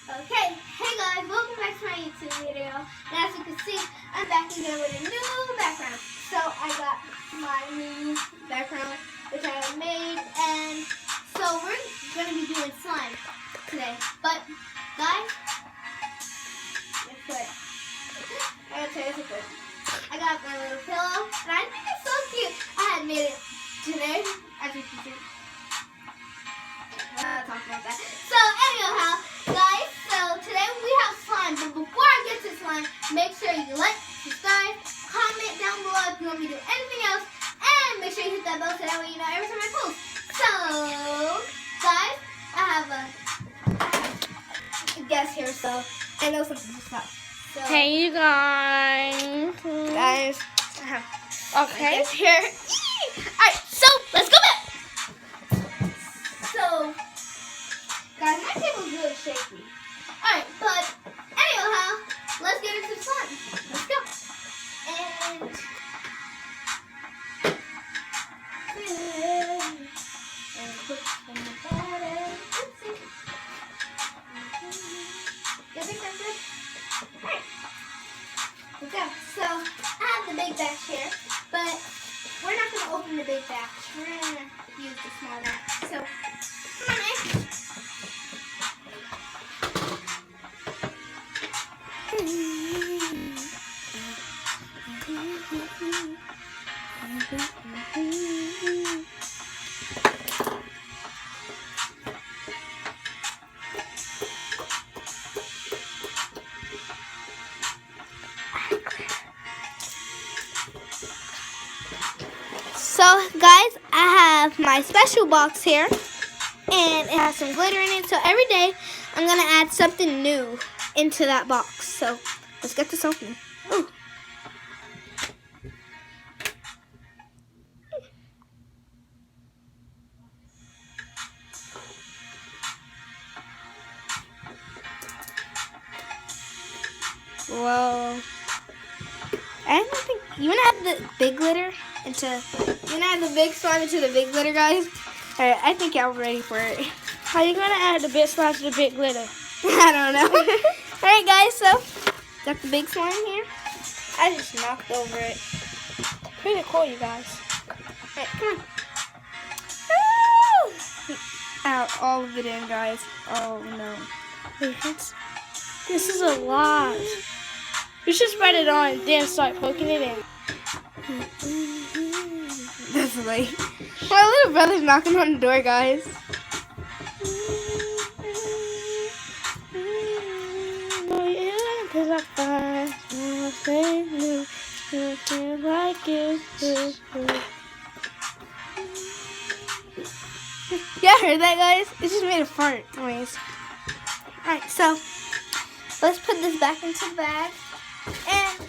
Okay, hey guys, welcome back to my YouTube video. And as you can see, I'm back again with a new background. So I got my new background, which I have made, and so we're going to be doing slime today. But guys, I got my little pillow, and I think it's so cute. I had made it today, as you can see. Talk about that. So anyhow, guys, so today we have slime. But before I get to slime, make sure you like, subscribe, comment down below if you want me to do anything else, and make sure you hit that bell so that way you know every time I post. So, guys, I have a guest here, so I know something just up. So, Hey, you guys. guys, Okay. guest here. Alright, so let's go back. So, guys, my table's really shaky. Alright, but anyhow, let's get into slime. Let's go. And put some water. Oopsie. You think that's good? Alright. Let's go. So, I have the big batch here, but we're not going to open the big batch. We're going to use the small batch. So, come on in. So guys, I have my special box here, and it has some glitter in it. So every day I'm gonna add something new into that box. So let's get this open. Ooh. Whoa. I don't think you wanna add the big glitter into the big slime into the big glitter, guys. Alright, I think I'm ready for it. How you gonna add the big slime to the big glitter? I don't know. Alright guys, so got the big slime here. I just knocked over it. Pretty cool, you guys. Alright, come on. Woo! Out all of it in, guys. Oh no. This is a lot. You should spread it on, then start poking it in. That's late. My little brother's knocking on the door, guys. Yeah, heard that, guys? It just made a fart noise. Alright, so let's put this back into the bag. And